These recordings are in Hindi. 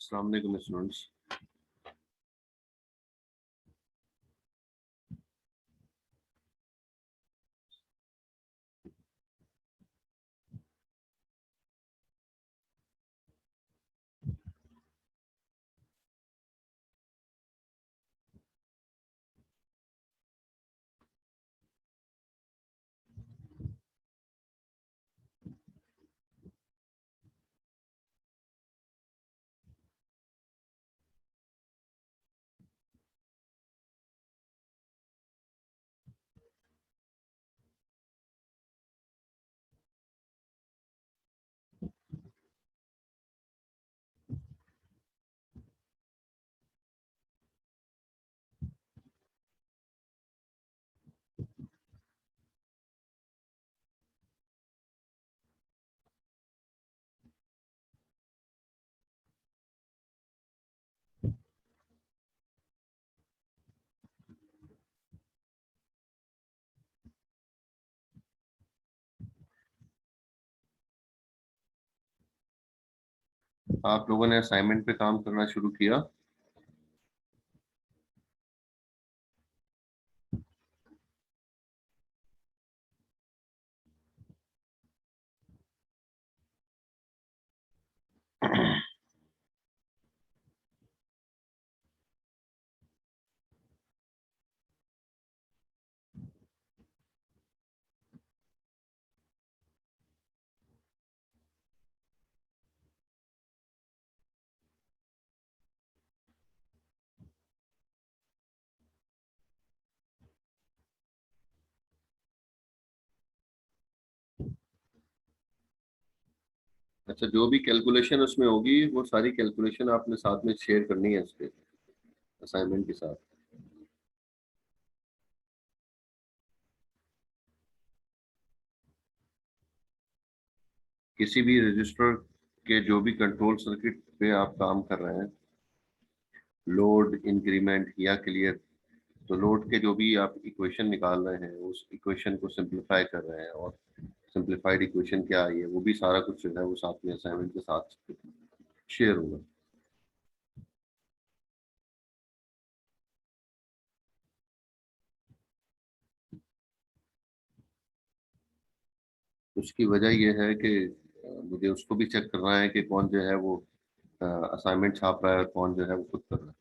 अस्सलाम वालेकुम स्टूडेंट्स। आप लोगों ने असाइनमेंट पे काम करना शुरू किया? अच्छा, जो भी कैलकुलेशन उसमें होगी वो सारी कैलकुलेशन आपने साथ में शेयर करनी है उसके असाइनमेंट के साथ। किसी भी रजिस्टर के जो भी कंट्रोल सर्किट पे आप काम कर रहे हैं, लोड, इंक्रीमेंट या क्लियर, तो लोड के जो भी आप इक्वेशन निकाल रहे हैं उस इक्वेशन को सिंप्लीफाई कर रहे हैं, और सिंप्लीफाइड इक्वेशन क्या आई है वो भी सारा कुछ जो है वो साथ में असाइनमेंट के साथ शेयर होगा। उसकी वजह यह है कि मुझे उसको भी चेक करना है कि कौन जो है वो असाइनमेंट छाप रहा है और कौन जो है वो खुद कर रहा है।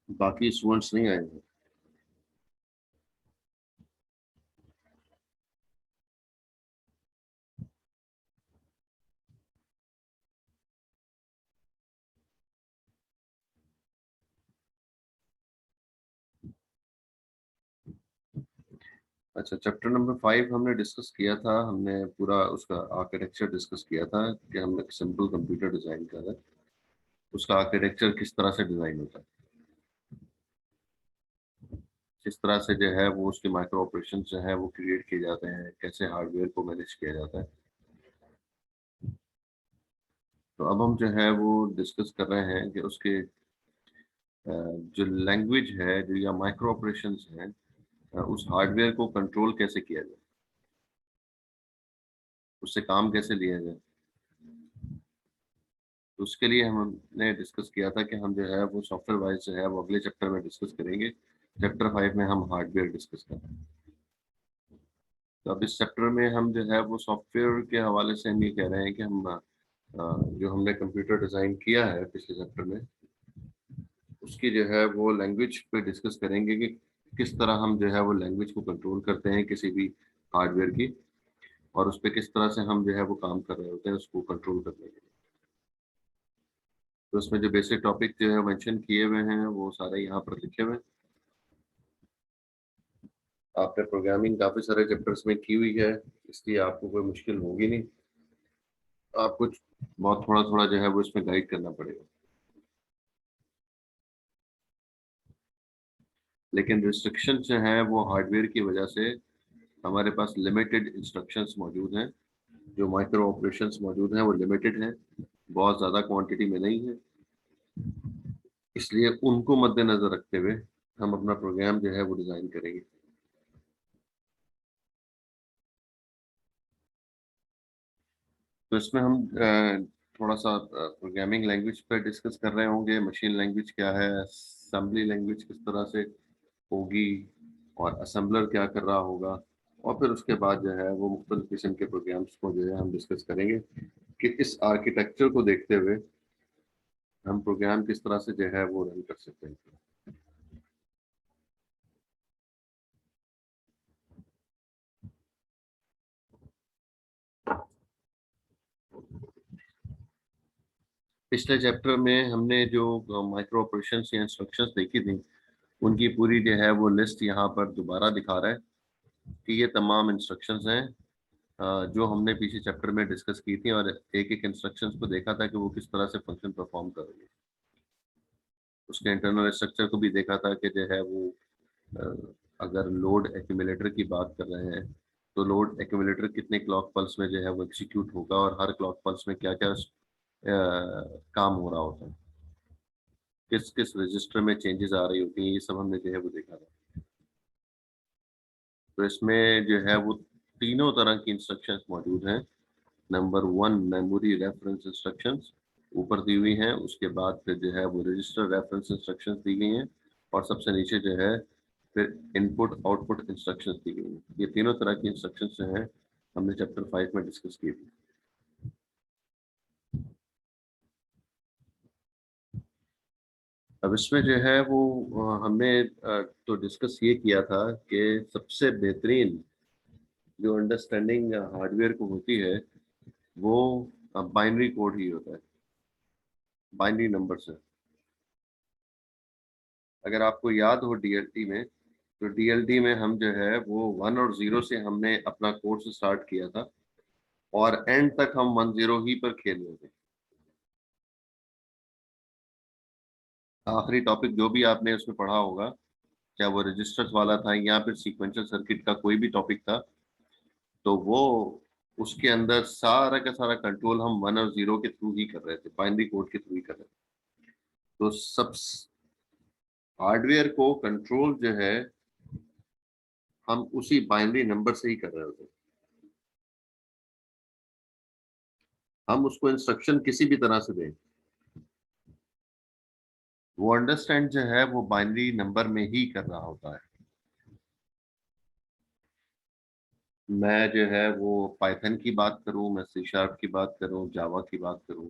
बाकी स्टूडेंट्स नहीं आए हैं। अच्छा, चैप्टर नंबर 5 हमने डिस्कस किया था। हमने पूरा उसका आर्किटेक्चर डिस्कस किया था कि हमने सिंपल कंप्यूटर डिजाइन किया था। उसका आर्किटेक्चर किस तरह से डिजाइन होता है, किस तरह से जो है वो उसके माइक्रो ऑपरेशन जो है वो क्रिएट किए जाते हैं, कैसे हार्डवेयर को मैनेज किया जाता है। तो अब हम जो है वो डिस्कस कर रहे हैं कि उसके जो लैंग्वेज है जो या माइक्रो ऑपरेशंस हैं, उस हार्डवेयर को कंट्रोल कैसे किया जाए, उससे काम कैसे लिया जाए। तो उसके लिए हमने डिस्कस किया था कि हम जो है वो सॉफ्टवेयर वाइज जो है वो अगले चैप्टर में डिस्कस करेंगे। चैप्टर 5 में हम हार्डवेयर डिस्कस करें। तो अब इस चैप्टर में हम जो है वो सॉफ्टवेयर के हवाले से हम ये कह रहे हैं कि हम जो हमने कंप्यूटर डिज़ाइन किया है पिछले चैप्टर में, उसकी जो है वो लैंग्वेज पे डिस्कस करेंगे कि किस तरह हम जो है वो लैंग्वेज को कंट्रोल करते हैं किसी भी हार्डवेयर की, और उस पर किस तरह से हम जो है वो काम कर रहे होते हैं उसको कंट्रोल करने के लिए। तो उसमें जो बेसिक टॉपिक जो है मेंशन किए हुए हैं वो सारे यहाँ पर लिखे हुए हैं। आपने प्रोग्रामिंग काफ़ी सारे चैप्टर्स में की हुई है, इसलिए आपको कोई मुश्किल होगी नहीं। आप कुछ बहुत थोड़ा थोड़ा जो है वो इसमें गाइड करना पड़ेगा। लेकिन रिस्ट्रिक्शन जो है वो हार्डवेयर की वजह से हमारे पास लिमिटेड इंस्ट्रक्शंस मौजूद हैं। जो माइक्रो ऑपरेशंस मौजूद हैं वो लिमिटेड हैं, बहुत ज़्यादा क्वांटिटी में नहीं है। इसलिए उनको मद्देनजर रखते हुए हम अपना प्रोग्राम जो है वो डिज़ाइन करेंगे। तो इसमें हम थोड़ा सा प्रोग्रामिंग लैंग्वेज पर डिस्कस कर रहे होंगे, मशीन लैंग्वेज क्या है, असेंबली लैंग्वेज किस तरह से होगी, और असेंबलर क्या कर रहा होगा। और फिर उसके बाद जो है वो मुख्तलिफ किस्म के प्रोग्राम्स को जो है हम डिस्कस करेंगे कि इस आर्किटेक्चर को देखते हुए हम प्रोग्राम किस तरह से जो है वो रन कर सकते हैं। पिछले चैप्टर में हमने जो माइक्रो ऑपरेशंस या इंस्ट्रक्शंस देखी थी, उनकी पूरी जो है वो लिस्ट यहाँ पर दोबारा दिखा रहा है कि ये तमाम इंस्ट्रक्शंस हैं जो हमने पीछे चैप्टर में डिस्कस की थी, और एक एक इंस्ट्रक्शंस को देखा था कि वो किस तरह से फंक्शन परफॉर्म करेंगे। उसके इंटरनल स्ट्रक्चर को भी देखा था कि जो है वो अगर लोड एक्यूमुलेटर की बात कर रहे हैं तो लोड एक्यूमुलेटर कितने क्लॉक पल्स में जो है वो एग्जीक्यूट होगा, और हर क्लॉक पल्स में क्या क्या काम हो रहा होता है, किस किस रजिस्टर में चेंजेस आ रही होती हैं, ये सब हमने जो है वो देखा था। तो इसमें जो है वो तीनों तरह की इंस्ट्रक्शंस मौजूद हैं। नंबर 1 मेमोरी रेफरेंस इंस्ट्रक्शंस ऊपर दी हुई हैं, उसके बाद फिर जो है वो रजिस्टर रेफरेंस इंस्ट्रक्शंस दी गई हैं, और सबसे नीचे जो है फिर इनपुट आउटपुट इंस्ट्रक्शंस दी गई हैं। ये तीनों तरह की इंस्ट्रक्शंस जो हैं हमने चैप्टर 5 में डिस्कस की थी। अब इसमें जो है वो हमने तो डिस्कस ये किया था कि सबसे बेहतरीन जो अंडरस्टैंडिंग हार्डवेयर को होती है वो बाइनरी कोड ही होता है, बाइनरी नंबर से। अगर आपको याद हो डीएलटी में, तो डीएलडी में हम जो है वो 1 और 0 से हमने अपना कोर्स स्टार्ट किया था, और एंड तक हम 10 ही पर खेल रहे थे। आखिरी टॉपिक जो भी आपने उसमें पढ़ा होगा, चाहे वो रजिस्टर्स वाला था या फिर सीक्वेंशियल सर्किट का कोई भी टॉपिक था, तो वो उसके अंदर सारा का सारा कंट्रोल हम 1 और 0 के थ्रू ही कर रहे थे, बाइनरी कोड के थ्रू ही कर रहे थे। तो सब हार्डवेयर को कंट्रोल जो है हम उसी बाइनरी नंबर से ही कर रहे होते। हम उसको इंस्ट्रक्शन किसी भी तरह से दें, वो अंडरस्टैंड जो है वो बाइनरी नंबर में ही कर रहा होता है। मैं जो है वो पाइथन की बात करूं, मैं सी शार्प की बात करूं, जावा की बात करूं,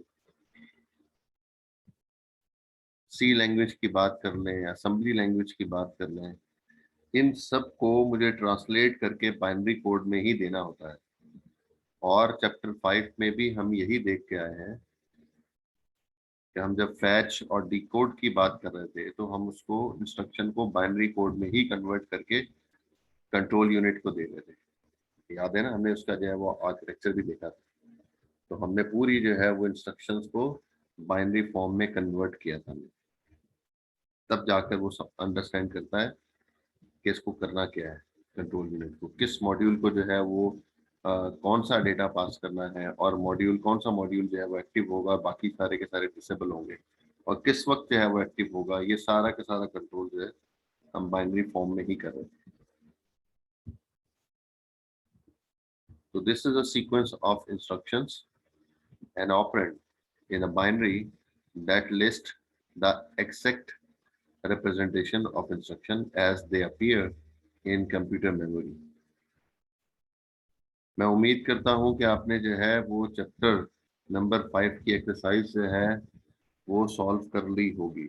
सी लैंग्वेज की बात कर लें, असेंबली लैंग्वेज की बात कर लें, इन सब को मुझे ट्रांसलेट करके बाइनरी कोड में ही देना होता है। और चैप्टर 5 में भी हम यही देख के आए हैं कि हम जब फैच और डिकोड की बात कर रहे थे तो हम उसको इंस्ट्रक्शन को बाइनरी कोड में ही कन्वर्ट करके कंट्रोल यूनिट को दे रहे थे। याद है ना, हमने उसका जो है वो आर्किटेक्चर भी देखा था। तो हमने पूरी जो है वो इंस्ट्रक्शंस को बाइनरी फॉर्म में कन्वर्ट किया था हमने। तब जाकर वो सब अंडरस्टैंड करता है कि इसको करना क्या है, कंट्रोल यूनिट को किस मॉड्यूल को जो है वो कौन सा डेटा पास करना है, और मॉड्यूल कौन सा मॉड्यूल जो है वो एक्टिव होगा, बाकी सारे के सारे डिसेबल होंगे, और किस वक्त जो है वो एक्टिव होगा, ये सारा का सारा कंट्रोल जो है हम बाइनरी फॉर्म में ही कर रहे हैं। तो this is a sequence of instructions, an operand in a binary that list the exact representation of instruction as they appear in computer memory। मैं उम्मीद करता हूं कि आपने जो है वो चैप्टर नंबर 5 की एक्सरसाइज जो है वो सॉल्व कर ली होगी।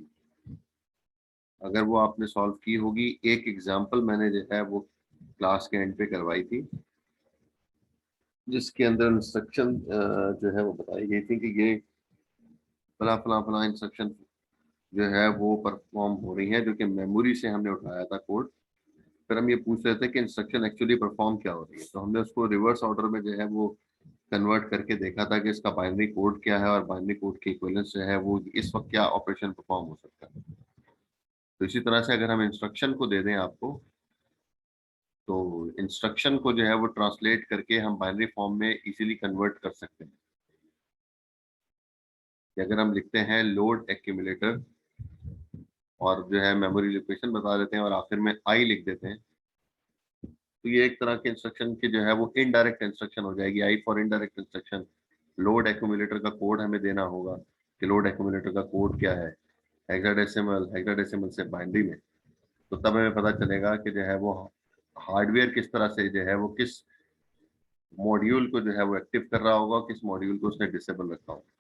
अगर वो आपने सॉल्व की होगी, एक एग्जांपल मैंने जो है वो क्लास के एंड पे करवाई थी, जिसके अंदर इंस्ट्रक्शन जो है वो बताई गई थी कि ये फला फला फला इंस्ट्रक्शन जो है वो परफॉर्म हो रही है, जो कि मेमोरी से हमने उठाया था कोड। फिर हम ये पूछ रहे थे कि इंस्ट्रक्शन एक्चुअली परफॉर्म क्या हो रही है, तो हमने उसको रिवर्स ऑर्डर में जो है वो कन्वर्ट करके देखा था कि इसका बाइनरी कोड क्या है और बाइनरी कोड के इक्विवेलेंस जो है वो इस वक्त क्या ऑपरेशन परफॉर्म हो सकता है। तो इसी तरह से अगर हम इंस्ट्रक्शन को दे दें आपको, तो इंस्ट्रक्शन को जो है वो ट्रांसलेट करके हम बाइनरी फॉर्म में इजीली कन्वर्ट कर सकते हैं। कि अगर हम लिखते हैं लोड एक्यूमुलेटर और जो है मेमोरी लोकेशन बता देते हैं और आखिर में आई लिख देते हैं, तो ये एक तरह के इंस्ट्रक्शन की जो है वो इनडायरेक्ट इंस्ट्रक्शन हो जाएगी। I for indirect instruction. Load accumulator का कोड हमें देना होगा कि लोड एक्यूमुलेटर का कोड क्या है, हेक्साडेसिमल, हेक्साडेसिमल से बाइनरी में। तो तब हमें पता चलेगा कि जो है वो हार्डवेयर किस तरह से जो है वो किस मॉड्यूल को जो है वो एक्टिव कर रहा होगा, किस मॉड्यूल को उसने डिसेबल रखा होगा।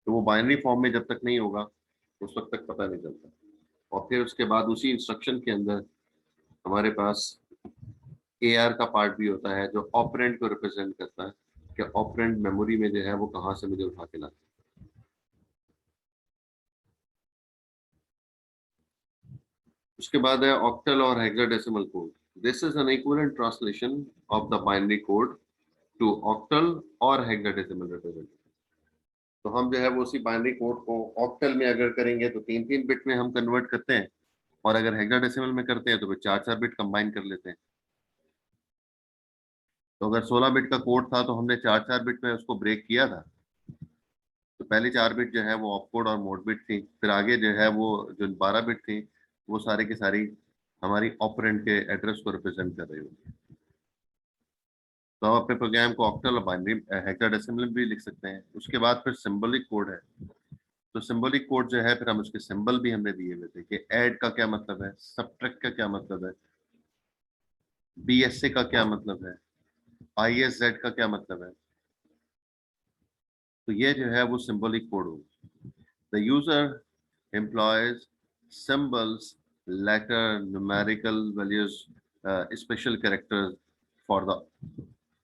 तो वो बाइनरी फॉर्म में जब तक नहीं होगा उस वक्त तक पता नहीं चलता। और फिर उसके बाद उसी इंस्ट्रक्शन के अंदर हमारे पास AR का पार्ट भी होता है जो ऑपरेंड को रिप्रेजेंट करता है कि ऑपरेंड मेमोरी में जो है वो कहाँ से मुझे उठा के लाना है। उसके बाद है ऑक्टल और hexadecimal code. This is an equivalent translation of the binary code to octal और हेक्साडेसिमल रिप्रेजेंटेशन। तो हम जो है वो उसी बाइनरी कोड को ऑक्टल में अगर करेंगे तो 3 3 बिट में हम कन्वर्ट करते हैं, और अगर हेक्साडेसिमल में करते हैं तो फिर 4 4 बिट कंबाइन कर लेते हैं। तो अगर 16 बिट का कोड था तो हमने 4 4 बिट में उसको ब्रेक किया था। तो पहली 4 बिट जो है वो ऑपकोड और मोड बिट थी, फिर आगे जो है वो जो 12 बिट थी वो सारी की सारी हमारी ऑपरेंड के एड्रेस को रिप्रेजेंट कर रही होगी। तो हम अपने प्रोग्राम को ऑक्टल और बाइनरी हेक्साडेसिमल भी लिख सकते हैं। उसके बाद फिर सिंबलिक कोड है। तो सिंबलिक कोड जो है फिर हम उसके सिंबल भी हमने दिए हुए थे कि ऐड का क्या मतलब है, सब्ट्रैक्ट का क्या मतलब है, BSA का क्या मतलब है, ISZ का क्या मतलब है। तो ये जो है वो सिंबलिक कोड होगा। The user employs symbols, letter, numerical values, special characters for the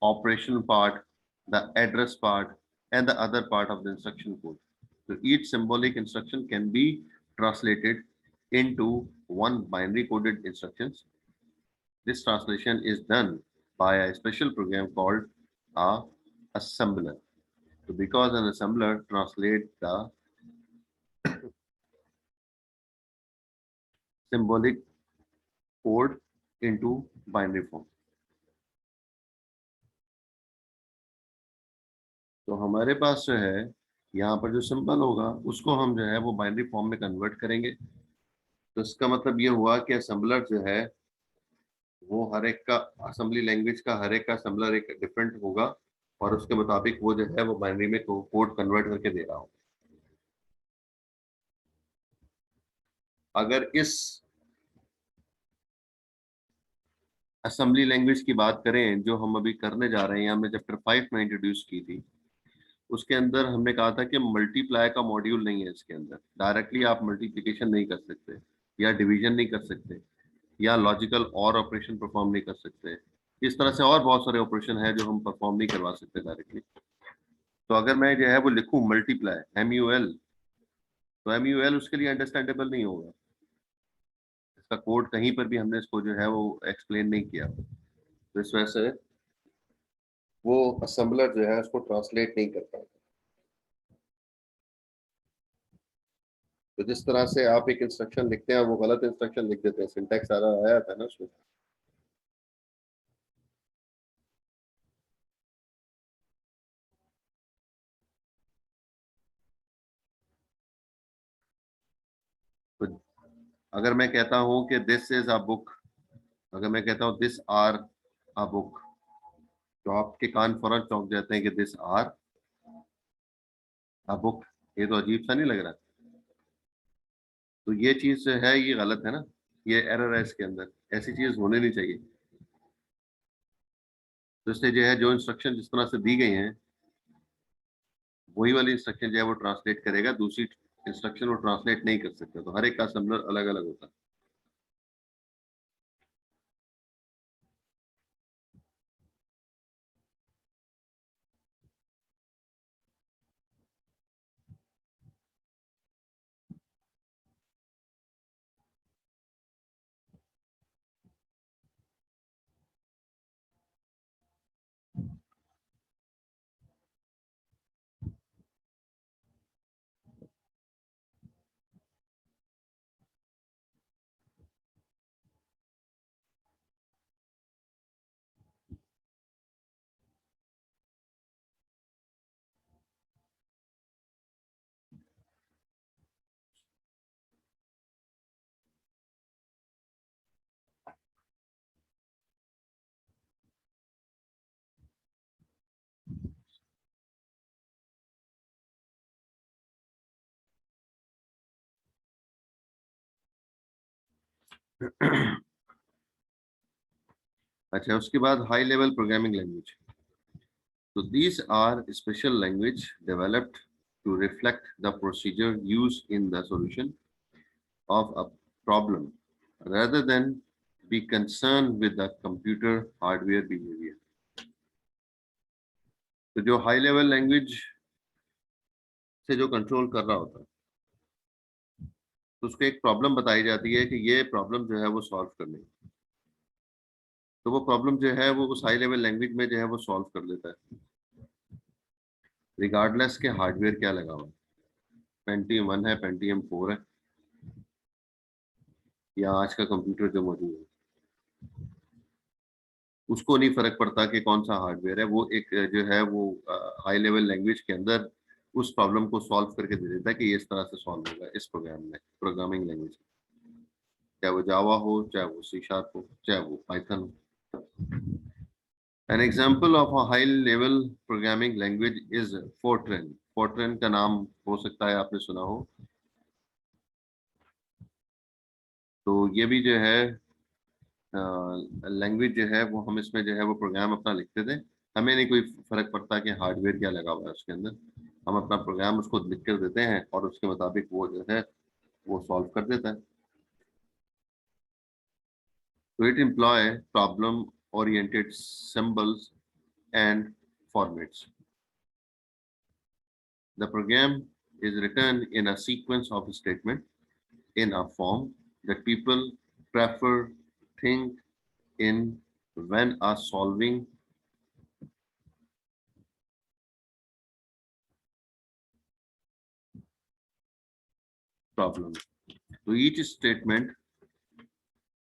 operation part, the address part, and the other part of the instruction code. So each symbolic instruction can be translated into one binary coded instructions. This translation is done by a special program called a assembler. So because an assembler translates the symbolic code into binary form. तो हमारे पास जो है यहाँ पर जो सिंबल होगा उसको हम जो है वो बाइनरी फॉर्म में कन्वर्ट करेंगे। तो इसका मतलब ये हुआ कि असेंबलर जो है वो हर एक का असेंबली लैंग्वेज का हर एक का असेंबलर एक डिफरेंट होगा, और उसके मुताबिक वो जो है वो बाइनरी में कोड कन्वर्ट करके दे रहा होगा। अगर इस असेंबली लैंग्वेज की बात करें जो हम अभी करने जा रहे हैं, हमने चैप्टर 5 में इंट्रोड्यूस की थी, उसके अंदर हमने कहा था कि मल्टीप्लाई का मॉड्यूल नहीं है। इसके अंदर डायरेक्टली आप मल्टीप्लिकेशन नहीं कर सकते, या डिवीजन नहीं कर सकते, या लॉजिकल और ऑपरेशन परफॉर्म नहीं कर सकते। इस तरह से और बहुत सारे ऑपरेशन है जो हम परफॉर्म नहीं करवा सकते डायरेक्टली। तो अगर मैं जो है वो लिखूं मल्टीप्लाई MUL, तो MUL उसके लिए अंडरस्टैंडेबल नहीं होगा। इसका कोड कहीं पर भी हमने इसको जो है वो एक्सप्लेन नहीं किया, तो इस वजह से वो असेंबलर जो है उसको ट्रांसलेट नहीं कर पाएगा। तो जिस तरह से आप एक इंस्ट्रक्शन लिखते हैं वो गलत इंस्ट्रक्शन लिख देते हैं, सिंटैक्स सारा आया था ना उसमें। तो अगर मैं कहता हूँ कि दिस इज अ बुक, अगर मैं कहता हूँ दिस आर अ बुक, तो आपके कान फौरन चौंक जाते हैं कि दिस आर अ बुक। ये तो अजीब सा नहीं लग रहा? तो ये चीज जो है ये गलत है ना, ये एरर है इसके अंदर, ऐसी चीज होने नहीं चाहिए। तो इसलिए जो है जो इंस्ट्रक्शन जिस तरह से दी गई हैं वही वाली इंस्ट्रक्शन जो है वो ट्रांसलेट करेगा, दूसरी इंस्ट्रक्शन वो ट्रांसलेट नहीं कर सकता। तो हर एक का असेंबलर अलग अलग होता है। अच्छा, उसके बाद high level programming language. So these are special language developed to reflect the procedure used in the solution of a problem rather than be concerned with the computer hardware behavior. तो जो हाई लेवल लैंग्वेज से जो कंट्रोल कर रहा होता है, तो उसको एक प्रॉब्लम बताई जाती है कि ये प्रॉब्लम जो है वो सॉल्व करनी है. तो वो प्रॉब्लम जो है वो उस हाई लेवल लैंग्वेज में जो है वो सॉल्व कर लेता है, रिगार्डलेस के हार्डवेयर क्या लगा हुआ है. पेंटियम 1 है, पेंटियम 4 है, या आज का कंप्यूटर जो मौजूद है, उसको नहीं फर्क पड़ता कि कौन सा हार्डवेयर है. वो एक जो है वो हाई लेवल लैंग्वेज के अंदर उस प्रॉब्लम को सॉल्व करके दे देता है कि ये इस तरह से सॉल्व होगा इस प्रोग्राम में, प्रोग्रामिंग लैंग्वेज, चाहे वो जावा हो, चाहे वो सी शार्प हो, चाहे वो पाइथन हो. An example of a high level programming language is Fortran. Fortran का नाम हो सकता है आपने सुना हो. तो ये भी जो है लैंग्वेज जो है वो हम इसमें जो है वो प्रोग्राम अपना लिखते थे. हमें नहीं कोई फर्क पड़ता कि हार्डवेयर क्या लगा हुआ है उसके अंदर. हम अपना प्रोग्राम उसको लिख कर देते हैं और उसके मुताबिक वो जो है वो सॉल्व कर देता है. तो it employ problem oriented symbols and formats. The program is written in a sequence of statement in a form that people prefer think in when are solving problem. So each statement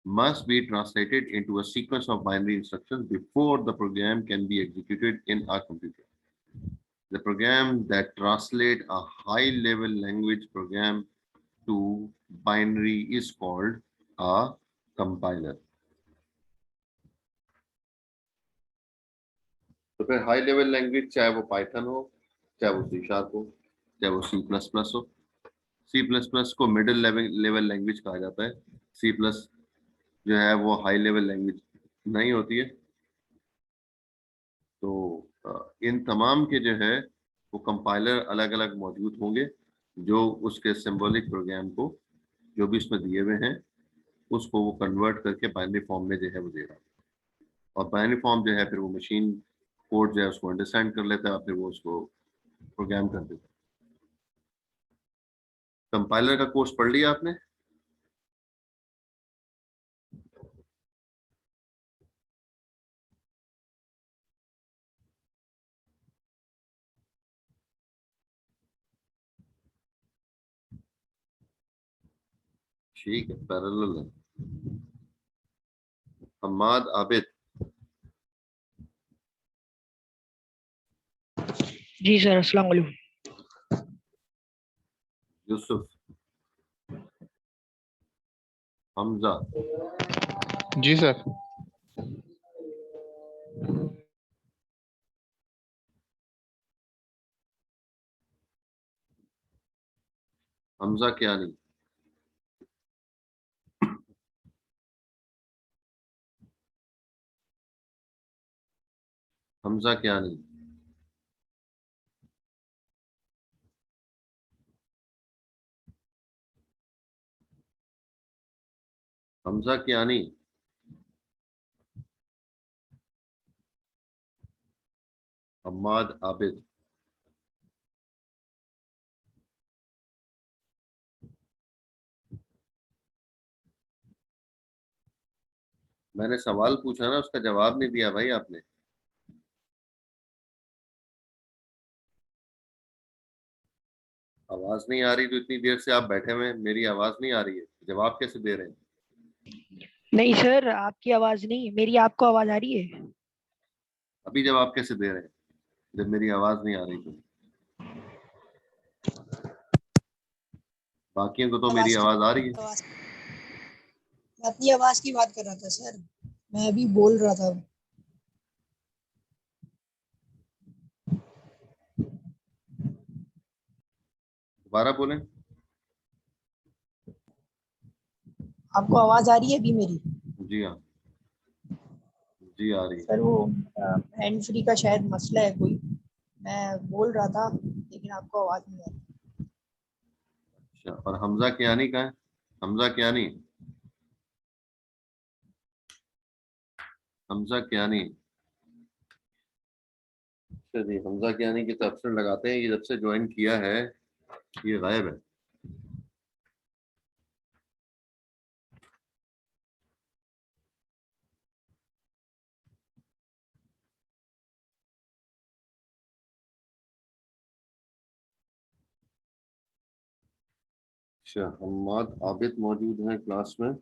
must be translated into a sequence of binary instructions before the program can be executed in a computer. The program that translate a high-level language program to binary is called a compiler. तो फिर हाई लेवल लैंग्वेज चाहे वो पाइथन हो, चाहे वो सी शार्प हो, चाहे वो सी प्लस प्लस हो. सी प्लस प्लस को मिडिल लेवल लैंग्वेज कहा जाता है. सी प्लस जो है वो हाई लेवल लैंग्वेज नहीं होती है. तो इन तमाम के जो है वो कंपाइलर अलग अलग मौजूद होंगे जो उसके सिंबॉलिक प्रोग्राम को जो भी इसमें दिए हुए हैं उसको वो कन्वर्ट करके बाइनरी फॉर्म में जो है वो दे रहा है. और बाइनरी फॉर्म जो है फिर वो मशीन कोड जो है उसको अंडरस्टैंड कर लेता है, फिर वो उसको प्रोग्राम कर देता है. कंपाइलर का कोर्स पढ़ लिया आपने? ठीक है, पैरेलल है. हम्माद आबिद. जी सर, अस्सलाम वालेकुम. यूसुफ. हमजा. जी सर. हमजा क्या नहीं. हमजा क्या नहीं. हमजा क्या नहीं. हम्माद आबिद. मैंने सवाल पूछा ना, उसका जवाब नहीं दिया भाई आपने. आवाज नहीं आ रही तो इतनी देर से आप बैठे हुए हैं, मेरी आवाज नहीं आ रही है, जवाब कैसे दे रहे हैं? नहीं सर, आपकी आवाज नहीं, मेरी आपको आवाज आ रही है. अभी जवाब कैसे दे रहे हैं जब मेरी आवाज नहीं आ रही? तो बाकियों को तो मेरी आवाज की आवाज आ रही है. आवाज मैं अपनी आवाज की बात कर रहा था सर, मैं अभी बोल रहा था. दोबारा बोलें. आपको आवाज आ रही है अभी मेरी? जी हाँ, जी आ रही है। सर वो हैंड फ्री का शायद मसला है कोई, मैं बोल रहा था लेकिन आपको आवाज नहीं आ रही। अच्छा, और हमजा कियानी का है? हमजा कियानी, हमजा कियानी। चलिए हमजा कियानी की तरफ से लगाते हैं, ये जब से ज्वाइन किया है ये गायब है। अच्छा, हम्माद आबिद मौजूद हैं क्लास में?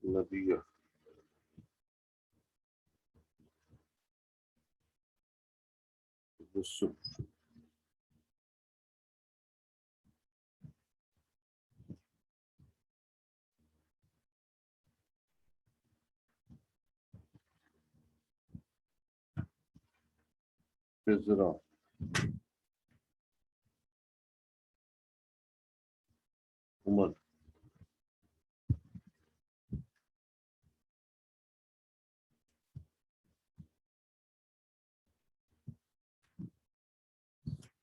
नबिया, यूसुफ, फिजरा, उमर,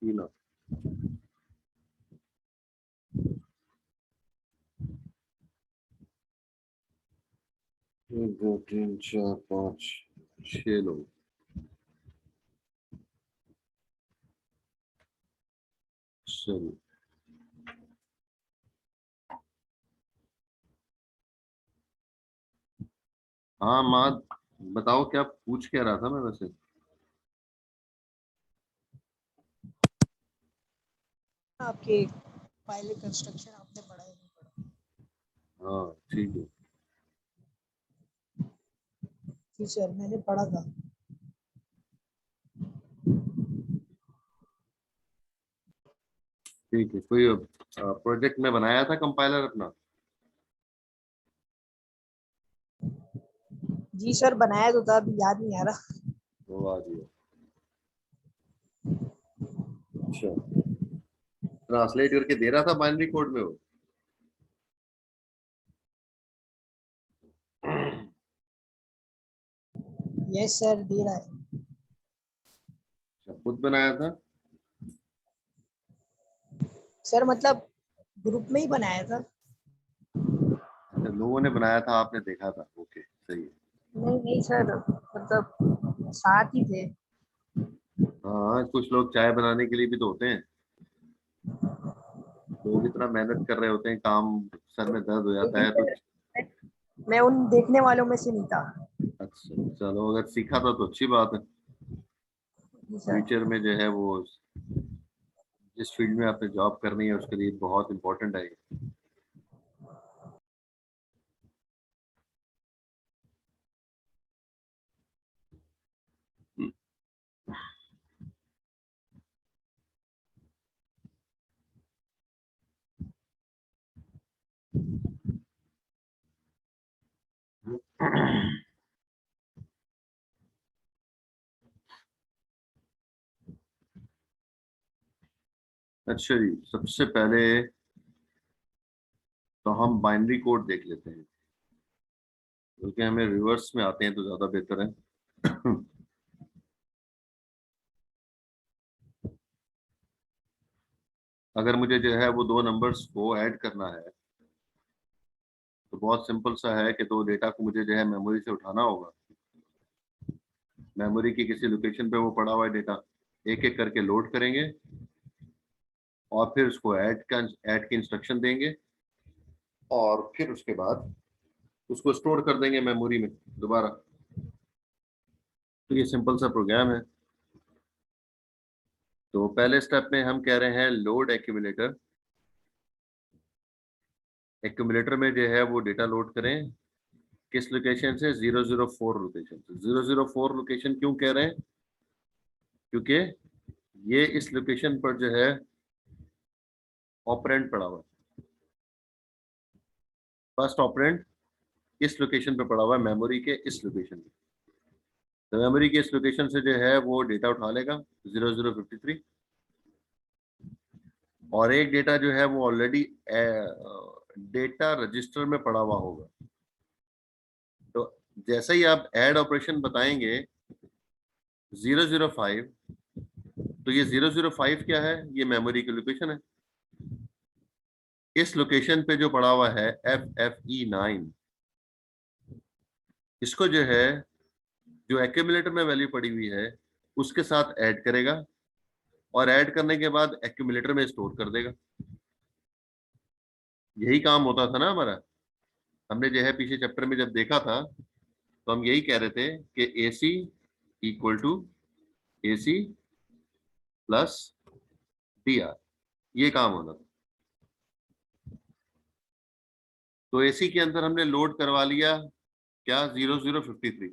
टीना, 1 2 3 4 5 6 लोग। चलिए, हाँ माद, बताओ क्या पूछ क्या रहा था मैं वैसे? आपके पायलट कंस्ट्रक्शन आपने पढ़ा है नहीं पढ़ा? हाँ ठीक है। जी सर मैंने पढ़ा था। ठीक है, कोई प्रोजेक्ट में बनाया था कंपाइलर अपना? जी सर बनाया तो था, अभी याद नहीं आ रहा। वो आ गया। अच्छा, ट्रांसलेट करके दे रहा था बाइनरी कोड में वो? यस सर दे रहा है। अच्छा, खुद बनाया था? सर मतलब ग्रुप में ही बनाया था। अच्छा, लोगों ने बनाया था, आपने देखा था, ओके सही है। नहीं नहीं सर, मतलब साथ ही थे। हाँ, कुछ लोग चाय बनाने के लिए भी तो होते हैं, लोग इतना मेहनत कर रहे होते हैं, काम सर में दर्द हो जाता लेकिन है तो। मैं उन देखने वालों में से नहीं था। अच्छा चलो, अगर सीखा था तो अच्छी बात है। जी सर। फ्यूचर में जो है वो जिस फील्ड में आपने जॉब करनी है उसके लिए बहुत इंपॉर्टेंट है ये। अच्छा जी, सबसे पहले तो हम बाइनरी कोड देख लेते हैं, क्योंकि हमें रिवर्स में आते हैं तो ज्यादा बेहतर है। अगर मुझे जो है वो दो नंबर्स को ऐड करना है तो बहुत सिंपल सा है कि दो डेटा को मुझे जो है मेमोरी से उठाना होगा। मेमोरी की किसी लोकेशन पे वो पड़ा हुआ है डेटा, एक एक करके लोड करेंगे और फिर उसको ऐड की इंस्ट्रक्शन देंगे और फिर उसके बाद उसको स्टोर कर देंगे मेमोरी में दोबारा। तो ये सिंपल सा प्रोग्राम है। तो पहले स्टेप में हम कह रहे हैं लोड एक्यूमुलेटर। एक्यूमुलेटर में जो है वो डेटा लोड करें, किस लोकेशन से? 004 लोकेशन से। 004 लोकेशन क्यों कह रहे हैं? क्योंकि ये इस लोकेशन पर जो है ऑपरेंड पड़ा हुआ है, फर्स्ट ऑपरेंड इस लोकेशन पे पड़ा हुआ है, मेमोरी के इस लोकेशन पे। तो मेमोरी के इस लोकेशन से जो है वो डेटा उठा लेगा 0053, और एक डेटा जो है वो ऑलरेडी डेटा रजिस्टर में पड़ा हुआ होगा। तो जैसे ही आप ऐड ऑपरेशन बताएंगे 005, तो ये 005 क्या है, ये मेमोरी की लोकेशन है। इस लोकेशन पे जो पड़ा हुआ है FFE9, इसको जो है जो एक्यूमुलेटर में वैल्यू पड़ी हुई है उसके साथ ऐड करेगा, और ऐड करने के बाद एक्यूमुलेटर में स्टोर कर देगा। यही काम होता था ना हमारा। हमने जो है पीछे चैप्टर में जब देखा था तो हम यही कह रहे थे कि AC equal to AC plus DR, ये काम होता था। तो AC के अंदर हमने लोड करवा लिया क्या 0053,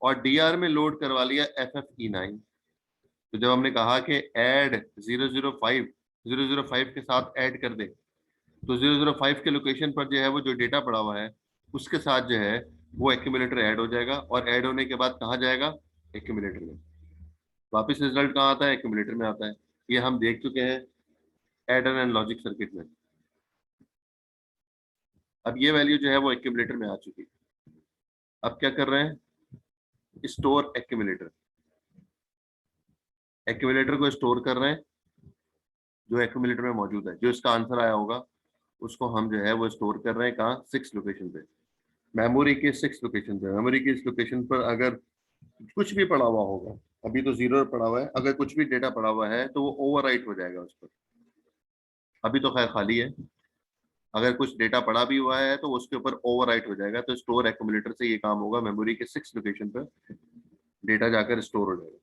और DR में लोड करवा लिया FFE9। तो जब हमने कहा कि ऐड 005 के साथ ऐड कर दे, तो 005 के लोकेशन पर जो है वो जो डेटा पड़ा हुआ है उसके साथ जो है वो एक्यूमुलेटर ऐड हो जाएगा, और ऐड होने के बाद कहाँ जाएगा, एक्यूमुलेटर में। वापस रिजल्ट कहाँ आता है, एक्यूमुलेटर में आता है। ये हम देख चुके हैं एडर एंड लॉजिक सर्किट में। अब ये वैल्यू जो है वो एक्यूमुलेटर में आ चुकी है। अब क्या कर रहे हैं, स्टोर एक्यूमुलेटर। एक्यूमुलेटर को स्टोर कर रहे हैं जो एक्यूमुलेटर में मौजूद है, जो इसका आंसर आया होगा उसको हम जो है वो स्टोर कर रहे हैं कहाँ, 6 लोकेशन पे, मेमोरी के 6 लोकेशन पे। मेमोरी के इस लोकेशन पर अगर कुछ भी पड़ा हुआ होगा, अभी तो 0 पड़ा हुआ है, अगर कुछ भी डेटा पड़ा हुआ है तो वो ओवरराइट हो जाएगा उस पर। अभी तो खैर खाली है, अगर कुछ डेटा पड़ा भी हुआ है तो उसके ऊपर ओवरराइट हो जाएगा। तो स्टोर एक्यूमुलेटर से ये काम होगा, मेमोरी के 6 लोकेशन पर डेटा जाकर स्टोर हो जाएगा।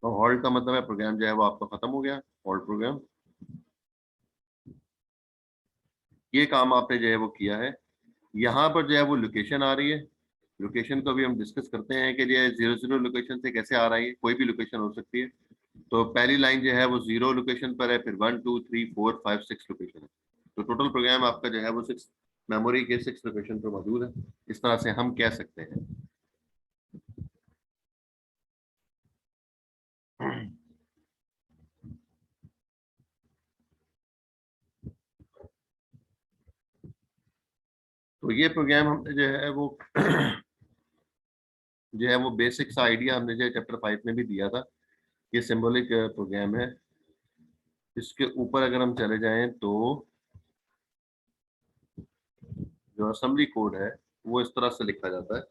तो हॉल्ट का मतलब है प्रोग्राम जो है वो आपका खत्म हो गया, हॉल्ट प्रोग्राम। ये काम आपने जो है वो किया है। यहाँ पर जो है वो लोकेशन आ रही है, लोकेशन को भी हम डिस्कस करते हैं कि ये 00 लोकेशन से कैसे आ रहा है। कोई भी लोकेशन हो सकती है। तो पहली लाइन जो है वो 0 लोकेशन पर है, फिर 1 2 3 4 5 6 लोकेशन है। तो टोटल प्रोग्राम आपका जो है वो 6 मेमोरी के 6 लोकेशन पर मौजूद है। इस तरह से हम कह सकते हैं। तो ये प्रोग्राम हमने जो है वो बेसिक सा आइडिया हमने जो चैप्टर 5 में भी दिया था। ये सिंबॉलिक प्रोग्राम है। इसके ऊपर अगर हम चले जाएं तो जो असेंबली कोड है वो इस तरह से लिखा जाता है।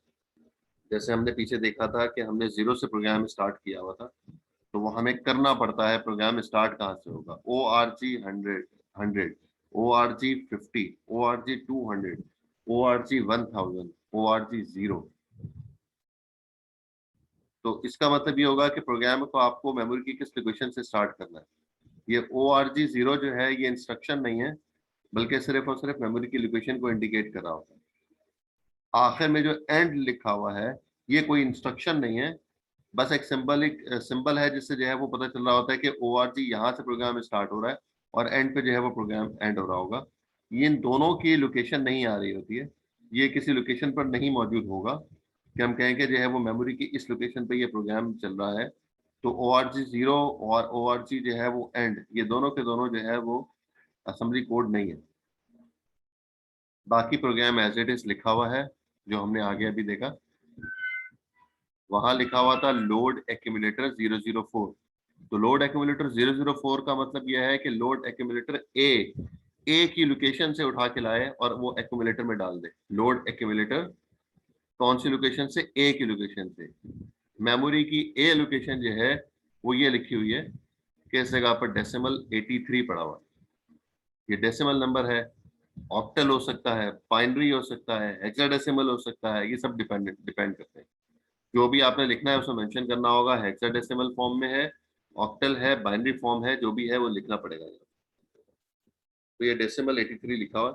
जैसे हमने पीछे देखा था कि हमने 0 से प्रोग्राम स्टार्ट किया हुआ था, तो वो हमें करना पड़ता है प्रोग्राम स्टार्ट कहाँ से होगा। ORG 100, ORG 50, ORG 200, ORG 1000, ORG 0। तो इसका मतलब ये होगा कि प्रोग्राम को आपको मेमोरी की किस लोकेशन से स्टार्ट करना है। ये ORG 0 जो है ये इंस्ट्रक्शन नहीं है, बल्कि सिर्फ और सिर्फ मेमोरी की लोकेशन को इंडिकेट कर रहा होता है। आखिर में जो एंड लिखा हुआ है ये कोई इंस्ट्रक्शन नहीं है, बस एक सिंबल है जिससे जो है वो पता चल रहा होता है कि ORG यहाँ से प्रोग्राम स्टार्ट हो रहा है और एंड पे जो है वो प्रोग्राम एंड हो रहा होगा। ये इन दोनों की लोकेशन नहीं आ रही होती है, ये किसी लोकेशन पर नहीं मौजूद होगा कि हम कहें कि जो है वो मेमोरी की इस लोकेशन पे ये प्रोग्राम चल रहा है। तो ORG 0 और ORG जो है वो एंड, ये दोनों के दोनों जो है वो असेंबली कोड नहीं है। बाकी प्रोग्राम एज इट इज लिखा हुआ है जो हमने आगे अभी देखा। वहां लिखा हुआ था लोड एक्यूमुलेटर 004। तो लोड एक्यूमुलेटर 004 का मतलब यह है कि लोड एक्यूमुलेटर ए की लोकेशन से उठा के लाए और वो एक्यूमुलेटर में डाल दे। लोड एक्यूमुलेटर कौन सी लोकेशन से, ए की लोकेशन से। मेमोरी की ए लोकेशन जो है वो ये लिखी हुई है कि इस जगह पर डेसिमल 83 पड़ा हुआ है। ये डेसिमल नंबर है, ऑक्टल हो सकता है, बाइनरी हो सकता है, हेक्साडेसिमल हो सकता है, ये सब डिपेंड करते हैं। जो भी आपने लिखना है उसमें मेंशन करना होगा, हेक्साडेसिमल फॉर्म में है, ऑक्टल है, बाइनरी फॉर्म है, जो भी है वो लिखना पड़ेगा। तो ये डेसिमल 83 लिखा हुआ है।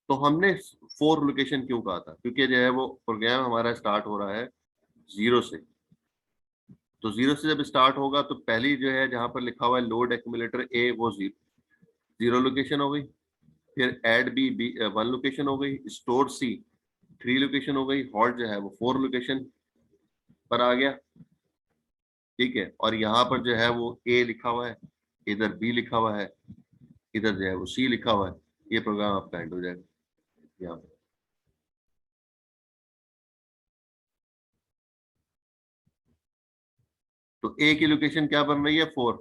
तो हमने 4 लोकेशन क्यों कहा था, क्योंकि जो है वो प्रोग्राम हमारा स्टार्ट हो रहा है 0 से। तो 0 से जब स्टार्ट होगा तो पहली जो है जहां पर लिखा हुआ है लोड एक्यूमुलेटर ए वो 0 लोकेशन हो गई, फिर ऐड बी 1 लोकेशन हो गई, स्टोर सी 3 लोकेशन हो गई, हॉल्ट जो है वो 4 लोकेशन पर आ गया। ठीक है, और यहाँ पर जो है वो ए लिखा हुआ है, इधर बी लिखा हुआ है, इधर जो है वो सी लिखा हुआ है। ये प्रोग्राम आपका एंड हो जाएगा यहाँ पे। तो ए की लोकेशन क्या बन रही है 4,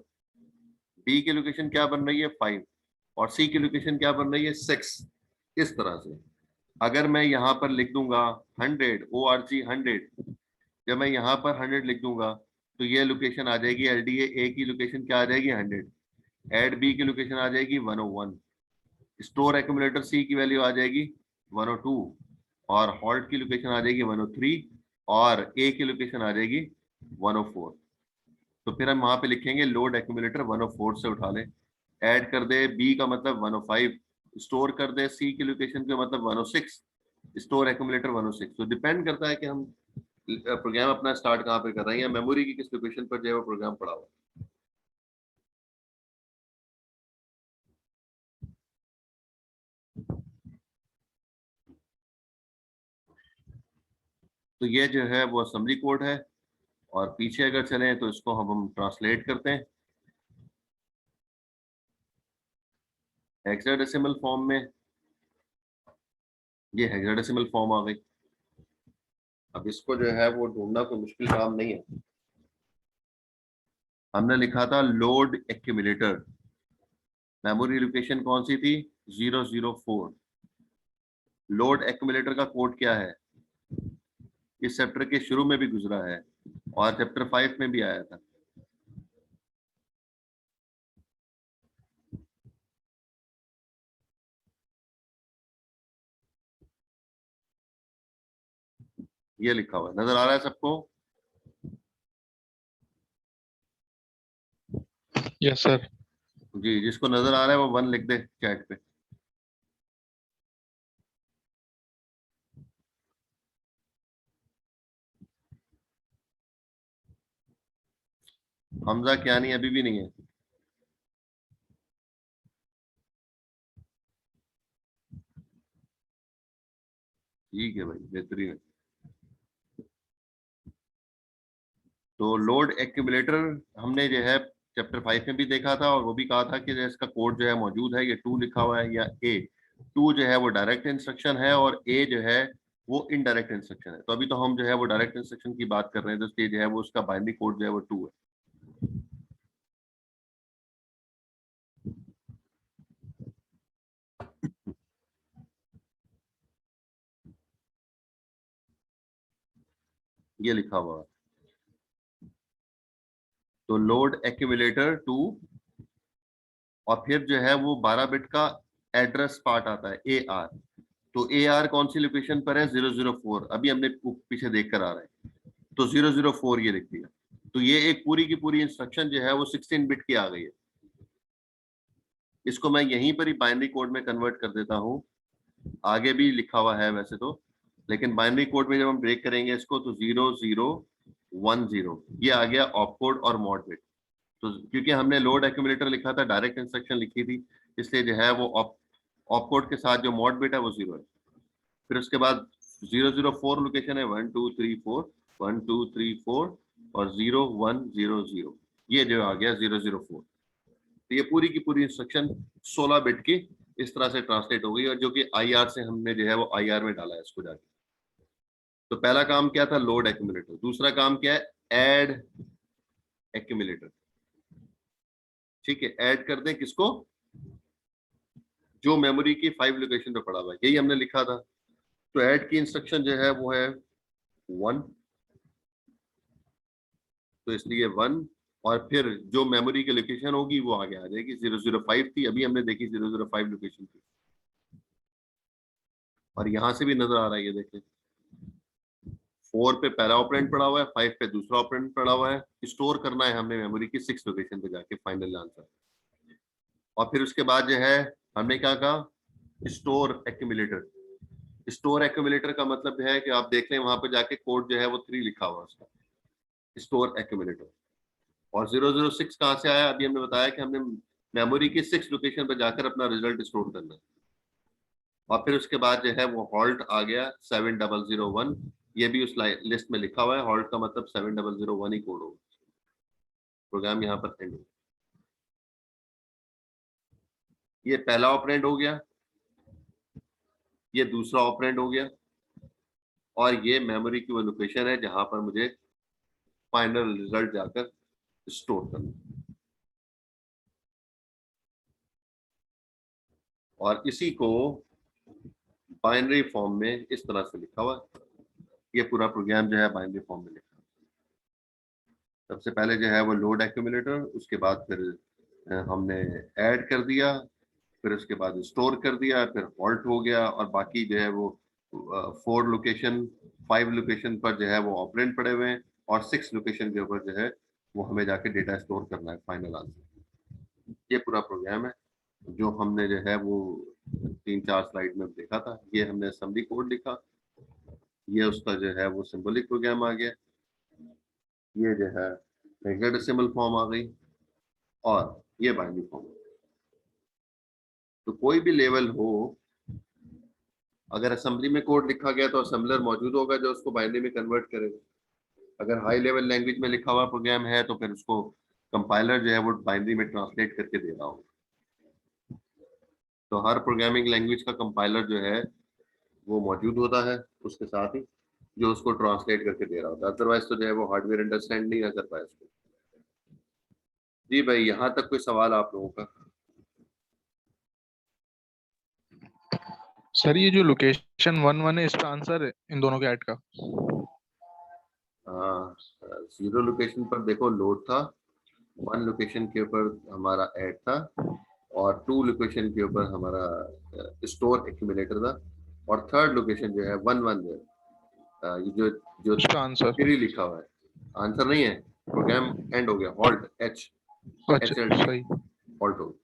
बी की लोकेशन क्या बन रही है 5 और सी की लोकेशन क्या बन रही है 6। इस तरह से अगर मैं यहाँ पर लिख दूंगा 100 ORG 100, जब मैं यहाँ पर 100 लिख दूंगा तो ये लोकेशन आ जाएगी LDA ए की लोकेशन क्या आ जाएगी 100, एड बी की लोकेशन आ जाएगी 101, स्टोर एक्यूमुलेटर सी की वैल्यू आ जाएगी 102 और हॉल्ट की लोकेशन आ जाएगी 103 और ए की लोकेशन आ जाएगी 104। तो फिर हम वहां पे लिखेंगे लोड एक्यूमुलेटर 104 से उठा लें, ऐड कर दे बी का मतलब 105, स्टोर कर दे सी की लोकेशन का मतलब 106, स्टोर एक्यूमुलेटर 106। तो डिपेंड करता है कि हम प्रोग्राम अपना स्टार्ट कहाँ पे कर रहे हैं या मेमोरी की किस लोकेशन पर जो है वो प्रोग्राम पड़ा हुआ है। तो ये जो है वो असेंबली कोड है और पीछे अगर चलें तो इसको हम ट्रांसलेट करते हैं हेक्साडेसिमल फॉर्म में। ये हेक्साडेसिमल फॉर्म आ गई। अब इसको जो है वो ढूंढना कोई मुश्किल काम नहीं है। हमने लिखा था लोड एक्यूमुलेटर, मेमोरी लोकेशन कौन सी थी 004। लोड एक्यूमुलेटर का कोड क्या है, इस चैप्टर के शुरू में भी गुजरा है और चैप्टर 5 में भी आया था। ये लिखा हुआ है, नजर आ रहा है सबको? Yes sir. जी, जिसको नजर आ रहा है वो 1 लिख दे चैट पे। हमजा क्या नहीं अभी भी नहीं है? ठीक है भाई, बेहतरीन है। तो लोड एक्यूमुलेटर हमने जो है चैप्टर 5 में भी देखा था और वो भी कहा था कि जो इसका कोड जो है मौजूद है, ये 2 लिखा हुआ है या ए। 2 जो है वो डायरेक्ट इंस्ट्रक्शन है और ए जो है वो इनडायरेक्ट इंस्ट्रक्शन है। तो अभी तो हम जो है वो डायरेक्ट इंस्ट्रक्शन की बात कर रहे हैं, तो इसलिए जो है वो उसका बाइनरी कोड जो है वो 2 है। ये लिखा हुआ है। तो लोड एक्यूमुलेटर 2 और फिर जो है वो 12 बिट का एड्रेस पार्ट आता है AR। तो AR कौन सी लोकेशन पर है 004, अभी हमने पीछे देख कर आ रहे हैं। तो 004 ये लिख दिया। तो ये एक पूरी की पूरी इंस्ट्रक्शन जो है वो 16 बिट की आ गई है। इसको मैं यहीं पर ही बाइनरी कोड में कन्वर्ट कर देता हूँ, आगे भी लिखा हुआ है वैसे तो, लेकिन बाइनरी कोड में जब हम ब्रेक करेंगे इसको तो 0010 ये आ गया ऑप कोड और मॉड बिट। तो क्योंकि हमने लोड एक्यूमुलेटर लिखा था, डायरेक्ट इंस्ट्रक्शन लिखी थी, इसलिए जो है वो ऑप कोड के साथ जो मॉड बिट है वो 0 है। फिर उसके बाद 004 लोकेशन है 1 2 3 4 1 2 3 4 और 0 1 0 0, ये जो आ गया 004। तो ये पूरी की पूरी इंस्ट्रक्शन 16 बिट की इस तरह से ट्रांसलेट हो गई और जो कि IR से हमने जो है वो IR में डाला है इसको जाके। तो पहला काम क्या था लोड एक्यूमुलेटर, दूसरा काम क्या है ऐड एक्यूमुलेटर। ठीक है, ऐड कर दें किसको, जो मेमोरी की 5 लोकेशन पे पड़ा हुआ है, यही हमने लिखा था। तो ऐड की इंस्ट्रक्शन जो है वो है 1, तो इसलिए 1 और फिर जो मेमोरी की लोकेशन होगी वो आगे आ जाएगी। 005 थी, अभी हमने देखी 005 लोकेशन थी और यहां से भी नजर आ रहा है, ये देखें 4 पे पहला ऑपरेंड पड़ा हुआ है, 5 पे दूसरा ऑपरेंड पड़ा हुआ है। स्टोर करना है हमने मेमोरी की 6 लोकेशन पे जाके फाइनल आंसर। और फिर उसके बाद जो है हमने क्या कहा स्टोर एक्यूमुलेटर। स्टोर एक्यूमुलेटर का मतलब है कि आप देख लें वहां पे जाके कोड जो है वो 3 लिखा हुआ है उसका। Store accumulator. और 006 कहाँ से आया? अभी हमने बताया कि हमने मेमोरी की 6 लोकेशन पर जाकर अपना रिजल्ट स्टोर करना है। और फिर उसके बाद जो है वो हॉल्ट आ गया 7001, ये भी उस लिस्ट में लिखा हुआ है। हॉल्ट का मतलब 7001 ही कोड होगा। प्रोग्राम यहाँ पर एंड हो, ये पहला ऑपरेंड हो गया, ये दूसरा ऑपरेंड हो गया, और ये मेमोरी की वो लोकेशन है जहां पर मुझे फाइनल रिजल्ट जाकर स्टोर करना। और इसी को बाइनरी फॉर्म में इस तरह से लिखा हुआ है। ये पूरा प्रोग्राम जो है बाइनरी फॉर्म में लिखा है। सबसे पहले जो है वो लोड एक्यूमुलेटर, उसके बाद फिर हमने ऐड कर दिया, फिर उसके बाद स्टोर कर दिया, फिर हॉल्ट हो गया, और बाकी जो है वो 4 लोकेशन 5 लोकेशन पर जो है वो ऑपरेंड पड़े हुए हैं, और 6 लोकेशन के ऊपर जो है वो हमें जाके डेटा स्टोर करना है फाइनल आंसर। ये पूरा प्रोग्राम है जो हमने जो है वो 3-4 स्लाइड में देखा था। ये हमने असेंबली कोड लिखा, ये उसका जो है वो सिंबॉलिक प्रोग्राम आ गया, ये जो है हेक्साडेसिमल फॉर्म आ गई, और ये बाइनरी फॉर्म। तो कोई भी लेवल हो, अगर असेंबली में कोड लिखा गया तो असेंबलर मौजूद होगा जो उसको बाइनरी में कन्वर्ट करेगा। अगर हाई लेवल लैंग्वेज में लिखा हुआ प्रोग्राम है तो फिर उसको कंपाइलर जो है वो बाइनरी में ट्रांसलेट करके दे रहा होगा। तो हर प्रोग्रामिंग लैंग्वेज का कंपाइलर जो है वो मौजूद होता है उसके साथ ही, जो उसको ट्रांसलेट करके दे रहा होता है। अदरवाइज तो जो है वो हार्डवेयर अंडरस्टैंड नहीं ना कर पाए उसको। जी भाई, यहाँ तक कोई सवाल आप लोगों का? सर ये जो लोकेशन 1-1 है, इसका आंसर है इन दोनों के ऐड का? हाँ, 0 लोकेशन पर देखो लोड था, 1 लोकेशन के ऊपर हमारा ऐड था, और 2 लोकेशन के ऊपर हमारा स्टोर एक्यूमुलेटर था, और 3rd लोकेशन जो है 1-1 जो है, ये जो उसका आंसर? फिर ही लिखा हुआ है, आंसर नहीं है। प्रोग्राम एंड हो गया, हॉल्ट, अच्छा, सही। हॉल्ट हो गया।